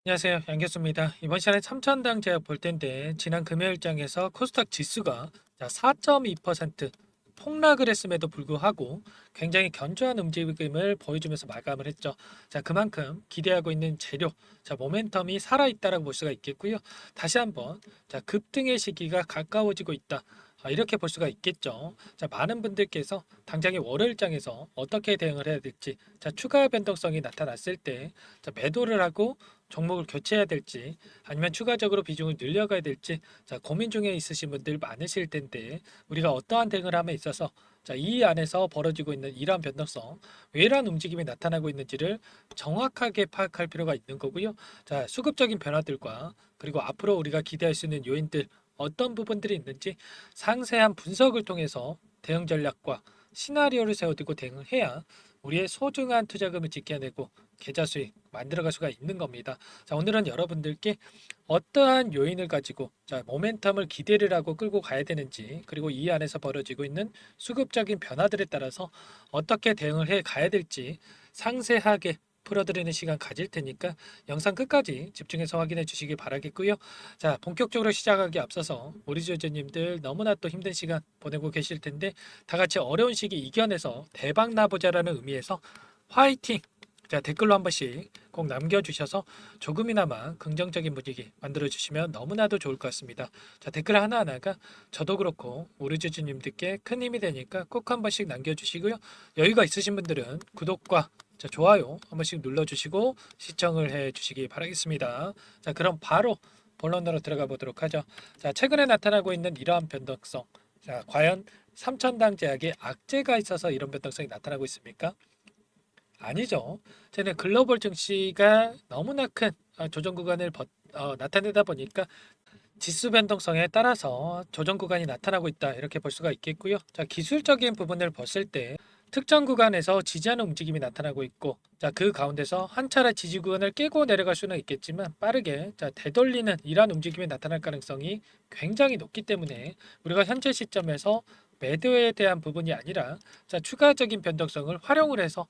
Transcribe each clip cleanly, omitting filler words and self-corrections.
안녕하세요. 양교수입니다. 이번 시간에 삼천당 제약 볼 텐데 지난 금요일장에서 코스닥 지수가 4.2% 폭락을 했음에도 불구하고 굉장히 견조한 움직임을 보여주면서 마감을 했죠. 그만큼 기대하고 있는 재료, 모멘텀이 살아있다라고 볼 수가 있겠고요. 다시 한번 급등의 시기가 가까워지고 있다. 이렇게 볼 수가 있겠죠. 많은 분들께서 당장의 월요일장에서 어떻게 대응을 해야 될지, 추가 변동성이 나타났을 때 매도를 하고 종목을 교체해야 될지 아니면 추가적으로 비중을 늘려가야 될지 고민 중에 있으신 분들 많으실 텐데 우리가 어떠한 대응을 함에 있어서 이 안에서 벌어지고 있는 이러한 변동성, 왜 이러한 움직임이 나타나고 있는지를 정확하게 파악할 필요가 있는 거고요. 수급적인 변화들과 그리고 앞으로 우리가 기대할 수 있는 요인들 어떤 부분들이 있는지 상세한 분석을 통해서 대응 전략과 시나리오를 세워두고 대응을 해야 우리의 소중한 투자금을 지켜내고 계좌 수익 만들어갈 수가 있는 겁니다. 오늘은 여러분들께 어떠한 요인을 가지고 모멘텀을 기대를 하고 끌고 가야 되는지, 그리고 이 안에서 벌어지고 있는 수급적인 변화들에 따라서 어떻게 대응을 해 가야 될지 상세하게 풀어드리는 시간 가질 테니까 영상 끝까지 집중해서 확인해 주시기 바라겠고요. 본격적으로 시작하기 앞서서 우리 주주님들 너무나 또 힘든 시간 보내고 계실 텐데 다 같이 어려운 시기 이겨내서 대박 나보자라는 의미에서 화이팅! 댓글로 한 번씩 꼭 남겨주셔서 조금이나마 긍정적인 분위기 만들어주시면 너무나도 좋을 것 같습니다. 댓글 하나하나가 저도 그렇고 우리 주주님들께 큰 힘이 되니까 꼭 한 번씩 남겨주시고요. 여유가 있으신 분들은 구독과 좋아요 한 번씩 눌러주시고 시청을 해주시기 바라겠습니다. 그럼 바로 본론으로 들어가 보도록 하죠. 최근에 나타나고 있는 이러한 변동성. 과연 삼천당 제약에 악재가 있어서 이런 변동성이 나타나고 있습니까? 아니죠. 쟤는 글로벌 증시가 너무나 큰 조정 구간을 나타내다 보니까 지수 변동성에 따라서 조정 구간이 나타나고 있다 이렇게 볼 수가 있겠고요. 기술적인 부분을 봤을 때 특정 구간에서 지지하는 움직임이 나타나고 있고 그 가운데서 한 차례 지지 구간을 깨고 내려갈 수는 있겠지만 빠르게 되돌리는 이러한 움직임이 나타날 가능성이 굉장히 높기 때문에 우리가 현재 시점에서 매도에 대한 부분이 아니라 추가적인 변동성을 활용을 해서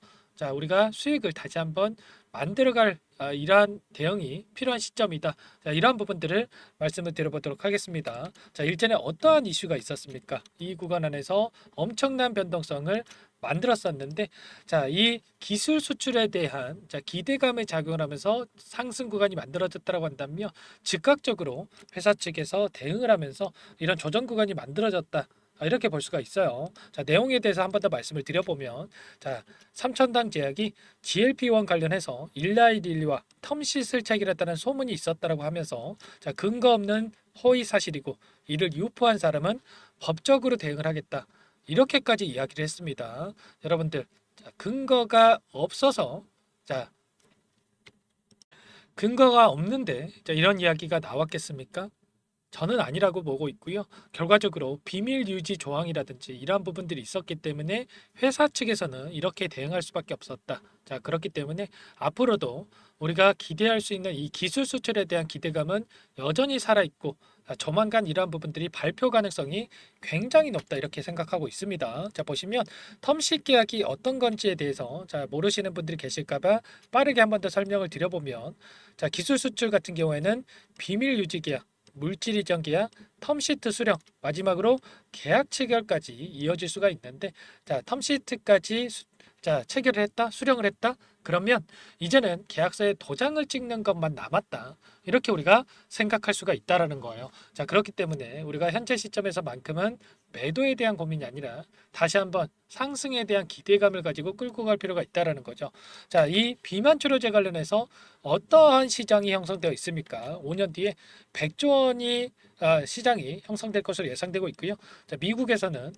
우리가 수익을 다시 한번 만들어갈 이러한 대응이 필요한 시점이다. 이러한 부분들을 말씀을 드려보도록 하겠습니다. 일전에 어떠한 이슈가 있었습니까? 이 구간 안에서 엄청난 변동성을 만들었었는데, 이 기술 수출에 대한 기대감을 작용을 하면서 상승 구간이 만들어졌다고 한다면 즉각적으로 회사 측에서 대응을 하면서 이런 조정 구간이 만들어졌다. 이렇게 볼 수가 있어요. 내용에 대해서 한 번 더 말씀을 드려보면, 삼천당 제약이 GLP-1 관련해서 일라이릴리와 텀시슬 체결했다는 소문이 있었다라고 하면서 근거 없는 허위 사실이고 이를 유포한 사람은 법적으로 대응을 하겠다. 이렇게까지 이야기를 했습니다. 여러분들 근거가 없어서 자 근거가 없는데 이런 이야기가 나왔겠습니까? 저는 아니라고 보고 있고요. 결과적으로 비밀 유지 조항이라든지 이러한 부분들이 있었기 때문에 회사 측에서는 이렇게 대응할 수밖에 없었다. 그렇기 때문에 앞으로도 우리가 기대할 수 있는 이 기술 수출에 대한 기대감은 여전히 살아있고 조만간 이러한 부분들이 발표 가능성이 굉장히 높다 이렇게 생각하고 있습니다. 보시면 텀식 계약이 어떤 건지에 대해서 모르시는 분들이 계실까봐 빠르게 한 번 더 설명을 드려보면 기술 수출 같은 경우에는 비밀 유지 계약 물질 이전 계약, 텀시트 수령, 마지막으로 계약 체결까지 이어질 수가 있는데 텀시트까지 체결을 했다, 수령을 했다. 그러면 이제는 계약서에 도장을 찍는 것만 남았다. 이렇게 우리가 생각할 수가 있다라는 거예요. 그렇기 때문에 우리가 현재 시점에서만큼은 매도에 대한 고민이 아니라 다시 한번 상승에 대한 기대감을 가지고 끌고 갈 필요가 있다라는 거죠. 이 비만 치료제 관련해서 어떠한 시장이 형성되어 있습니까? 5년 뒤에 100조 원이 시장이 형성될 것으로 예상되고 있고요. 미국에서는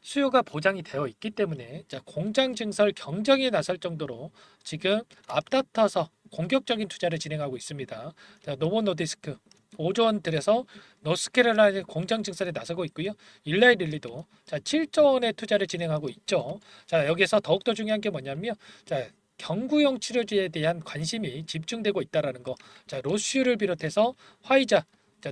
수요가 보장이 되어 있기 때문에 공장 증설 경쟁에 나설 정도로 지금 앞다퉈서 공격적인 투자를 진행하고 있습니다. 노보 노디스크 5조 원 들여서 노스캐롤라이나 공장 증설에 나서고 있고요. 일라이 릴리도 7조 원의 투자를 진행하고 있죠. 여기서 더욱더 중요한 게 뭐냐면 경구용 치료제에 대한 관심이 집중되고 있다라는 거. 로슈를 비롯해서 화이자,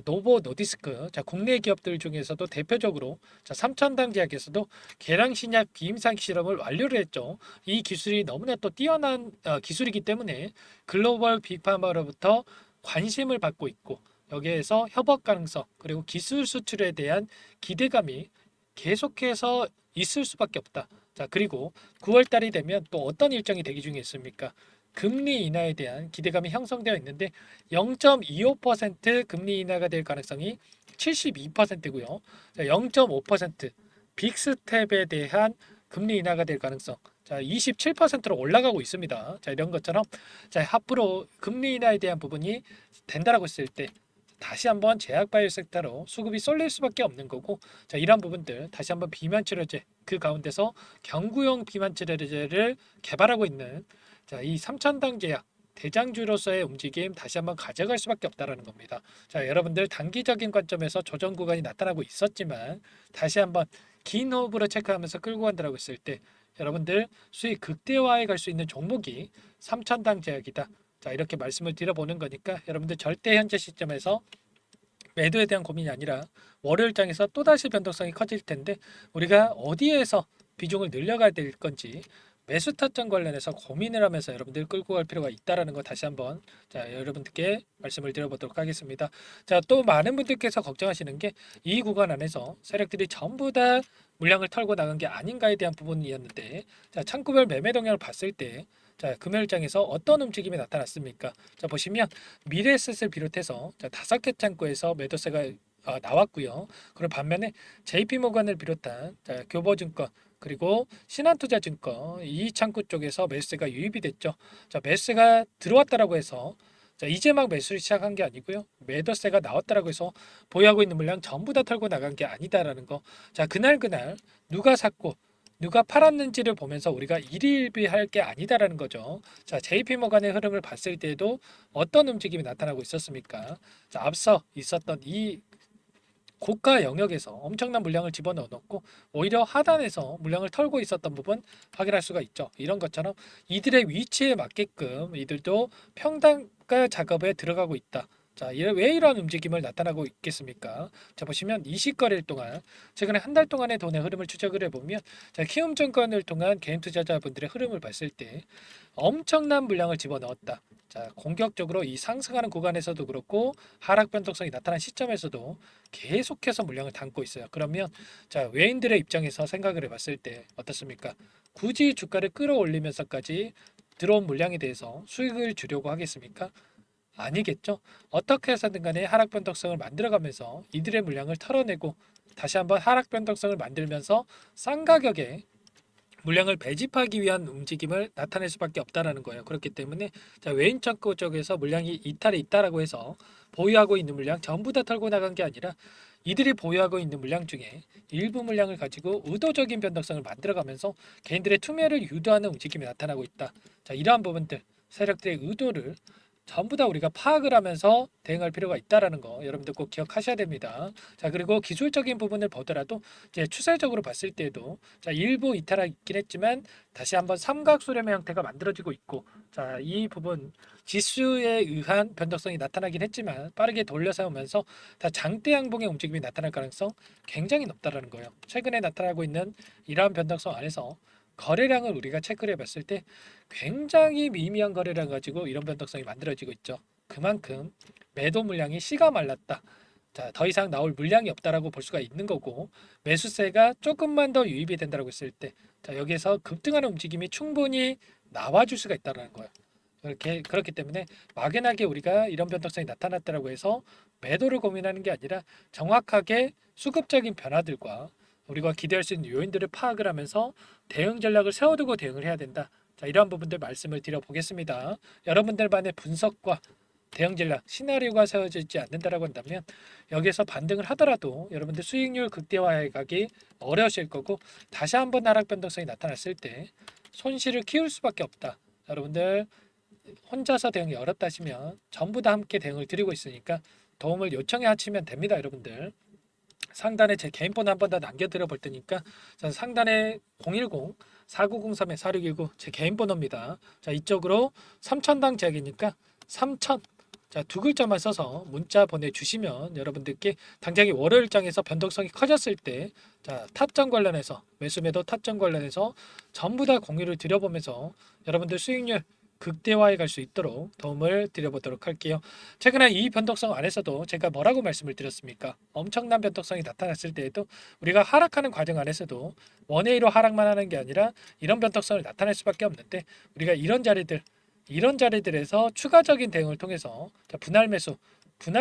노보 노디스크, 국내 기업들 중에서도 대표적으로 삼천당 제약에서도 계량신약 비임상 실험을 완료를 했죠. 이 기술이 너무나 또 뛰어난 기술이기 때문에 글로벌 빅파마로부터 관심을 받고 있고 여기에서 협업 가능성 그리고 기술 수출에 대한 기대감이 계속해서 있을 수밖에 없다. 자, 그리고 9월 달이 되면 또 어떤 일정이 대기 중에 있습니까? 금리 인하에 대한 기대감이 형성되어 있는데 0.25% 금리 인하가 될 가능성이 72%고요. 0.5% 빅스텝에 대한 금리 인하가 될 가능성 자 27%로 올라가고 있습니다. 자 이런 것처럼 자 앞으로 금리 인하에 대한 부분이 된다라고 했을 때 다시 한번 제약 바이오 섹터로 수급이 쏠릴 수밖에 없는 거고 자 이런 부분들 다시 한번 비만 치료제 그 가운데서 경구용 비만 치료제를 개발하고 있는 자이 삼천당 제약 대장주로서의 움직임 다시 한번 가져갈 수밖에 없다라는 겁니다. 자 여러분들 단기적인 관점에서 조정 구간이 나타나고 있었지만 다시 한번 긴 호흡으로 체크하면서 끌고 간다라고 했을 때 여러분들 수익 극대화해 갈 수 있는 종목이 삼천당 제약이다. 자 이렇게 말씀을 드려보는 거니까 여러분들 절대 현재 시점에서 매도에 대한 고민이 아니라 월요일장에서 또다시 변동성이 커질 텐데 우리가 어디에서 비중을 늘려가야 될 건지 매수 타점 관련해서 고민을 하면서 여러분들 끌고 갈 필요가 있다라는 거 다시 한번 자 여러분들께 말씀을 드려보도록 하겠습니다. 자 또 많은 분들께서 걱정하시는 게 이 구간 안에서 세력들이 전부 다 물량을 털고 나간 게 아닌가에 대한 부분이었는데 자 창구별 매매 동향을 봤을 때 자 금요일장에서 어떤 움직임이 나타났습니까? 자 보시면 미래에셋을 비롯해서 자 5개 창구에서 매도세가 나왔고요. 그리고 반면에 JP모건을 비롯한 자, 교보증권 그리고 신한투자증권 이 창구 쪽에서 매수세가 유입이 됐죠. 자 매수세가 들어왔다라고 해서 자 이제 막 매수를 시작한 게 아니고요. 매도세가 나왔다라고 해서 보유하고 있는 물량 전부 다 털고 나간 게 아니다라는 거. 자 그날 누가 샀고 누가 팔았는지를 보면서 우리가 일희일비할 게 아니다라는 거죠. 자, JP모건의 흐름을 봤을 때도 어떤 움직임이 나타나고 있었습니까? 자, 앞서 있었던 이 고가 영역에서 엄청난 물량을 집어넣어 놓고 오히려 하단에서 물량을 털고 있었던 부분 확인할 수가 있죠. 이런 것처럼 이들의 위치에 맞게끔 이들도 평단가 작업에 들어가고 있다. 자, 왜 이런 움직임을 나타나고 있겠습니까? 자, 보시면 20거래일 동안 최근에 한 달 동안의 돈의 흐름을 추적을 해보면 자, 키움증권을 통한 개인 투자자분들의 흐름을 봤을 때 엄청난 물량을 집어넣었다. 자, 공격적으로 이 상승하는 구간에서도 그렇고 하락 변동성이 나타난 시점에서도 계속해서 물량을 담고 있어요. 그러면 자, 외인들의 입장에서 생각을 해봤을 때 어떻습니까? 굳이 주가를 끌어올리면서까지 들어온 물량에 대해서 수익을 주려고 하겠습니까? 아니겠죠. 어떻게 해서든 간에 하락 변동성을 만들어가면서 이들의 물량을 털어내고 다시 한번 하락 변동성을 만들면서 싼 가격에 물량을 배집하기 위한 움직임을 나타낼 수밖에 없다라는 거예요. 그렇기 때문에 자, 외인 창고 쪽에서 물량이 이탈에 있다라고 해서 보유하고 있는 물량 전부 다 털고 나간 게 아니라 이들이 보유하고 있는 물량 중에 일부 물량을 가지고 의도적인 변동성을 만들어가면서 개인들의 투매를 유도하는 움직임이 나타나고 있다. 자, 이러한 부분들 세력들의 의도를 전부 다 우리가 파악을 하면서 대응할 필요가 있다라는 거 여러분들 꼭 기억하셔야 됩니다. 자 그리고 기술적인 부분을 보더라도 이제 추세적으로 봤을 때도 자 일부 이탈이 있긴 했지만 다시 한번 삼각수렴의 형태가 만들어지고 있고 자 이 부분 지수에 의한 변동성이 나타나긴 했지만 빠르게 돌려 세우면서 다 장대 양봉의 움직임이 나타날 가능성 굉장히 높다라는 거예요. 최근에 나타나고 있는 이러한 변동성 안에서 거래량을 우리가 체크를 해봤을 때 굉장히 미미한 거래량 가지고 이런 변동성이 만들어지고 있죠. 그만큼 매도 물량이 씨가 말랐다. 자, 더 이상 나올 물량이 없다라고 볼 수가 있는 거고 매수세가 조금만 더 유입이 된다고 했을 때 자, 여기에서 급등하는 움직임이 충분히 나와줄 수가 있다는 거예요. 그렇기 때문에 막연하게 우리가 이런 변동성이 나타났다라고 해서 매도를 고민하는 게 아니라 정확하게 수급적인 변화들과 우리가 기대할 수 있는 요인들을 파악을 하면서 대응 전략을 세워두고 대응을 해야 된다. 자, 이러한 부분들 말씀을 드려보겠습니다. 여러분들만의 분석과 대응 전략, 시나리오가 세워지지 않는다라고 한다면 여기에서 반등을 하더라도 여러분들 수익률 극대화해 가기 어려우실 거고 다시 한번 하락 변동성이 나타났을 때 손실을 키울 수밖에 없다. 여러분들 혼자서 대응이 어렵다 하시면 전부 다 함께 대응을 드리고 있으니까 도움을 요청해 하시면 됩니다, 여러분들. 상단에 제 개인 번호 한 번 더 남겨드려 볼 테니까 자, 상단에 010 4903-4619 제 개인 번호입니다. 자 이쪽으로 3천당 제약이니까 3천 자, 두 글자만 써서 문자 보내주시면 여러분들께 당장에 월요일장에서 변동성이 커졌을 때 자, 타점 관련해서 매수 매도 타점 관련해서 전부 다 공유를 드려보면서 여러분들 수익률 극대화해 갈 수 있도록 도움을 드려보도록 할게요. 최근에 이 변동성 안에서도 제가 뭐라고 말씀을 드렸습니까? 엄청난 변동성이 나타났을 때에도 우리가 하락하는 과정 안에서도 원웨이로 하락만 하는 게 아니라 이런 변동성을 나타낼 수밖에 없는데, 우리가 이런 자리들에서 추가적인 대응을 통해서 분할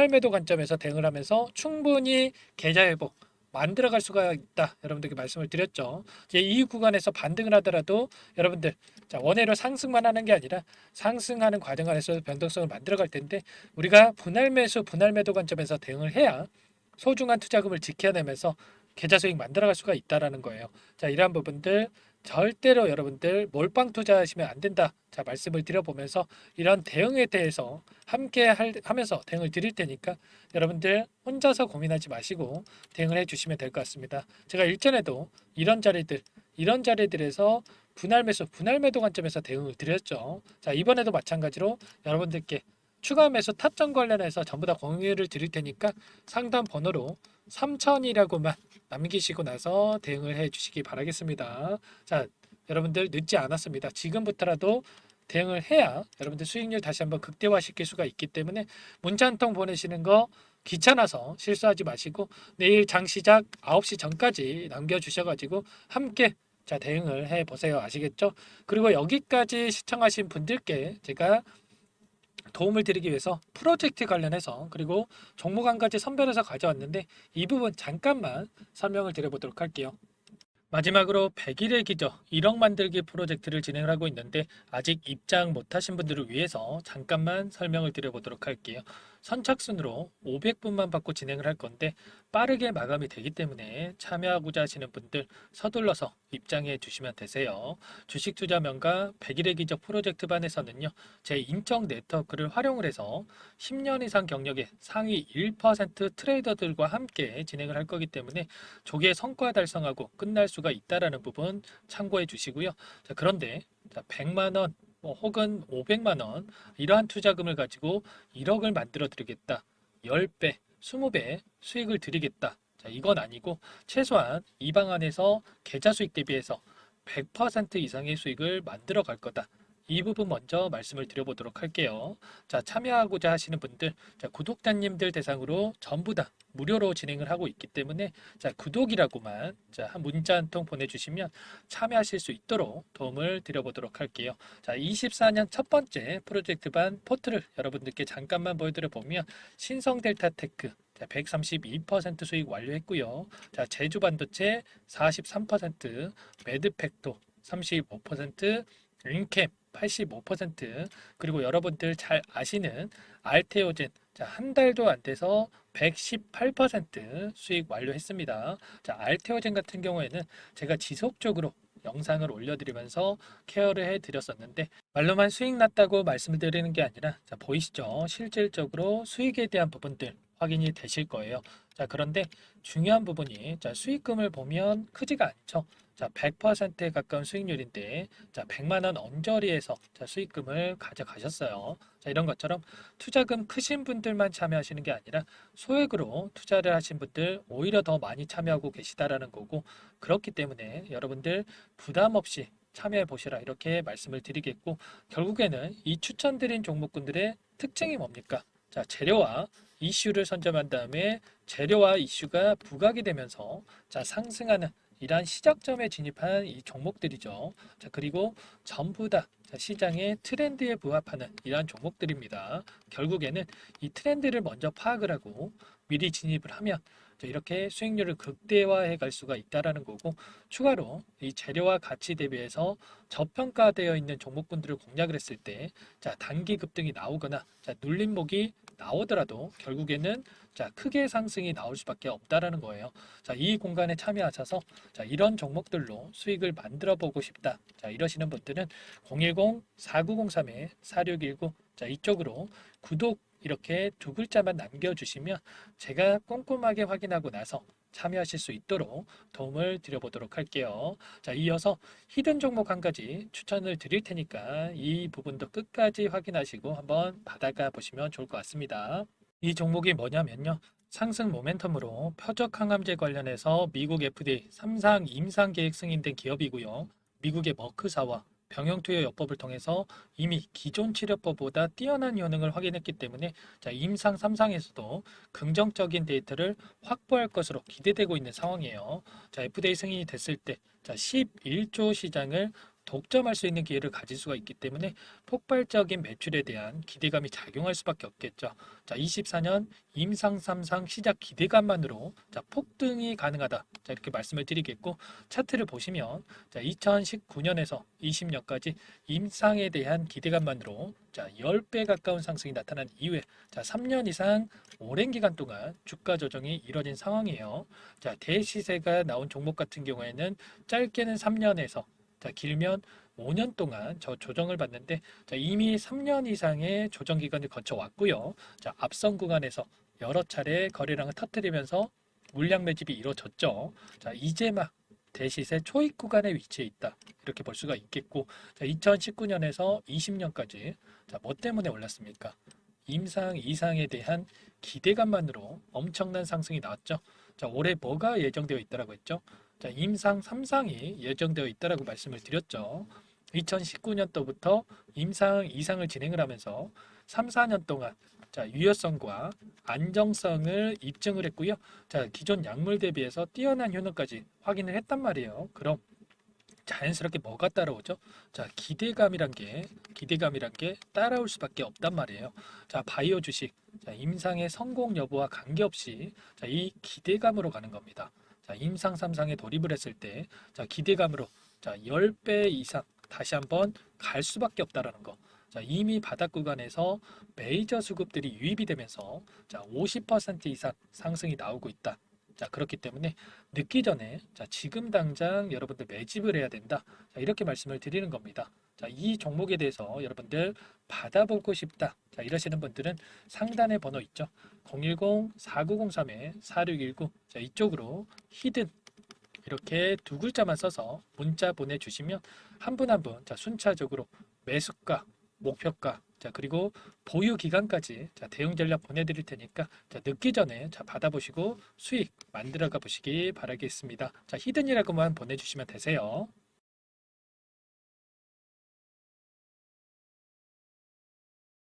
매도 관점에서 대응을 하면서 충분히 계좌 회복 만들어갈 수가 있다, 여러분들께 말씀을 드렸죠. 이제 이 구간에서 반등을 하더라도 여러분들, 원회로 상승만 하는 게 아니라 상승하는 과정 안에서 변동성을 만들어갈 텐데, 우리가 분할 매도 관점에서 대응을 해야 소중한 투자금을 지켜내면서 계좌 수익 만들어갈 수가 있다라는 거예요. 자, 이러한 부분들 절대로 여러분들 몰빵 투자하시면 안 된다. 자, 말씀을 드려보면서 이런 대응에 대해서 하면서 대응을 드릴 테니까 여러분들 혼자서 고민하지 마시고 대응을 해주시면 될 것 같습니다. 제가 일전에도 이런 자리들에서 분할 매도 관점에서 대응을 드렸죠. 자, 이번에도 마찬가지로 여러분들께 추가 매수 타점 관련해서 전부 다 공유를 드릴 테니까 상담 번호로 3000이라고만 남기시고 나서 대응을 해 주시기 바라겠습니다. 자, 여러분들 늦지 않았습니다. 지금부터라도 대응을 해야 여러분들 수익률 다시 한번 극대화시킬 수가 있기 때문에 문자 한 통 보내시는 거 귀찮아서 실수하지 마시고 내일 장 시작 9시 전까지 남겨주셔가지고 함께 대응을 해 보세요. 아시겠죠? 그리고 여기까지 시청하신 분들께 제가 도움을 드리기 위해서 프로젝트 관련해서 그리고 종목 한 가지 선별해서 가져왔는데 이 부분 잠깐만 설명을 드려보도록 할게요. 마지막으로 100일의 기적 1억 만들기 프로젝트를 진행을 하고 있는데 아직 입장 못하신 분들을 위해서 잠깐만 설명을 드려보도록 할게요. 선착순으로 500분만 받고 진행을 할 건데 빠르게 마감이 되기 때문에 참여하고자 하시는 분들 서둘러서 입장해 주시면 되세요. 주식투자명가 100일의 기적 프로젝트 반에서는요, 제 인적 네트워크를 활용을 해서 10년 이상 경력의 상위 1% 트레이더들과 함께 진행을 할 거기 때문에 조기에 성과 달성하고 끝날 수가 있다라는 부분 참고해 주시고요. 자, 그런데 100만 원 혹은 500만 원 이러한 투자금을 가지고 1억을 만들어 드리겠다. 10배, 20배 수익을 드리겠다. 자, 이건 아니고 최소한 이 방안에서 계좌 수익 대비해서 100% 이상의 수익을 만들어 갈 거다. 이 부분 먼저 말씀을 드려보도록 할게요. 자, 참여하고자 하시는 분들, 구독자님들 대상으로 전부 다 무료로 진행을 하고 있기 때문에 구독이라고만 한 문자 한 통 보내주시면 참여하실 수 있도록 도움을 드려보도록 할게요. 자, 24년 첫 번째 프로젝트 반 포트를 여러분들께 잠깐만 보여드려 보면 신성 델타 테크 132% 수익 완료했고요. 자, 제주 반도체 43%, 매드팩토 35%, 인캠 85%, 그리고 여러분들 잘 아시는 알테오젠 한 달도 안 돼서 118% 수익 완료했습니다. 자, 알테오젠 같은 경우에는 제가 지속적으로 영상을 올려드리면서 케어를 해드렸었는데 말로만 수익 났다고 말씀을 드리는 게 아니라 보이시죠? 실질적으로 수익에 대한 부분들 확인이 되실 거예요. 자, 그런데 중요한 부분이 수익금을 보면 크지가 않죠. 100%에 가까운 수익률인데 100만 원 언저리에서 수익금을 가져가셨어요. 이런 것처럼 투자금 크신 분들만 참여하시는 게 아니라 소액으로 투자를 하신 분들 오히려 더 많이 참여하고 계시다라는 거고, 그렇기 때문에 여러분들 부담 없이 참여해 보시라 이렇게 말씀을 드리겠고, 결국에는 이 추천드린 종목군들의 특징이 뭡니까? 재료와 이슈를 선점한 다음에 재료와 이슈가 부각이 되면서 상승하는 이러한 시작점에 진입한 이 종목들이죠. 그리고 전부 다 시장의 트렌드에 부합하는 이러한 종목들입니다. 결국에는 이 트렌드를 먼저 파악을 하고 미리 진입을 하면 이렇게 수익률을 극대화해 갈 수가 있다라는 거고, 추가로 이 재료와 가치 대비해서 저평가되어 있는 종목군들을 공략을 했을 때 단기 급등이 나오거나 눌림목이 나오더라도 결국에는 크게 상승이 나올 수밖에 없다라는 거예요. 이 공간에 참여하셔서 이런 종목들로 수익을 만들어 보고 싶다. 이러시는 분들은 010-4903-4619 이쪽으로 구독 이렇게 두 글자만 남겨주시면 제가 꼼꼼하게 확인하고 나서 참여하실 수 있도록 도움을 드려보도록 할게요. 이어서 히든 종목 한 가지 추천을 드릴 테니까 이 부분도 끝까지 확인하시고 한번 받아가 보시면 좋을 것 같습니다. 이 종목이 뭐냐면요, 상승 모멘텀으로 표적 항암제 관련해서 미국 FDA 3상 임상 계획 승인된 기업이고요. 미국의 머크사와 병용투여 요법을 통해서 이미 기존 치료법보다 뛰어난 효능을 확인했기 때문에 자, 임상 3상에서도 긍정적인 데이터를 확보할 것으로 기대되고 있는 상황이에요. 자, FDA 승인이 됐을 때 자, 11조 시장을 독점할 수 있는 기회를 가질 수가 있기 때문에 폭발적인 매출에 대한 기대감이 작용할 수밖에 없겠죠. 자, 24년 임상 3상 시작 기대감만으로 자, 폭등이 가능하다. 자, 이렇게 말씀을 드리겠고 차트를 보시면 자, 2019년에서 20년까지 임상에 대한 기대감만으로 자, 10배 가까운 상승이 나타난 이후에 자, 3년 이상 오랜 기간 동안 주가 조정이 이뤄진 상황이에요. 자, 대시세가 나온 종목 같은 경우에는 짧게는 3년에서 자, 길면 5년 동안 저 조정을 받는데 자, 이미 3년 이상의 조정 기간을 거쳐 왔고요. 자, 앞선 구간에서 여러 차례 거래량을 터뜨리면서 물량 매집이 이루어졌죠. 자, 이제 막 대시세 초입 구간에 위치해 있다. 이렇게 볼 수가 있겠고, 자, 2019년에서 20년까지 자, 뭐 때문에 올랐습니까? 임상 이상에 대한 기대감만으로 엄청난 상승이 나왔죠. 자, 올해 뭐가 예정되어 있다라고 했죠? 자, 임상 3상이 예정되어 있다라고 말씀을 드렸죠. 2019년도부터 임상 이상을 진행을 하면서 3, 4년 동안 자, 유효성과 안정성을 입증을 했고요. 자, 기존 약물 대비해서 뛰어난 효능까지 확인을 했단 말이에요. 그럼 자연스럽게 뭐가 따라오죠? 자, 기대감이란 게 따라올 수밖에 없단 말이에요. 자, 바이오 주식, 자, 임상의 성공 여부와 관계없이 자, 이 기대감으로 가는 겁니다. 자, 임상 3상에 돌입을 했을 때, 자, 기대감으로 자, 10배 이상 다시 한번 갈 수밖에 없다라는 거. 자, 이미 바닥 구간에서 메이저 수급들이 유입이 되면서 자, 50% 이상 상승이 나오고 있다. 자, 그렇기 때문에 늦기 전에 자, 지금 당장 여러분들 매집을 해야 된다. 자, 이렇게 말씀을 드리는 겁니다. 자, 이 종목에 대해서 여러분들 받아보고 싶다. 자, 이러시는 분들은 상단에 번호 있죠. 010-4903-4619. 자, 이쪽으로 히든 이렇게 두 글자만 써서 문자 보내주시면 한 분 한 분 자, 순차적으로 매수가, 목표가, 자, 그리고 보유 기간까지 자, 대응 전략 보내드릴 테니까 자, 늦기 전에 자, 받아보시고 수익 만들어가 보시기 바라겠습니다. 자, 히든이라고만 보내주시면 되세요.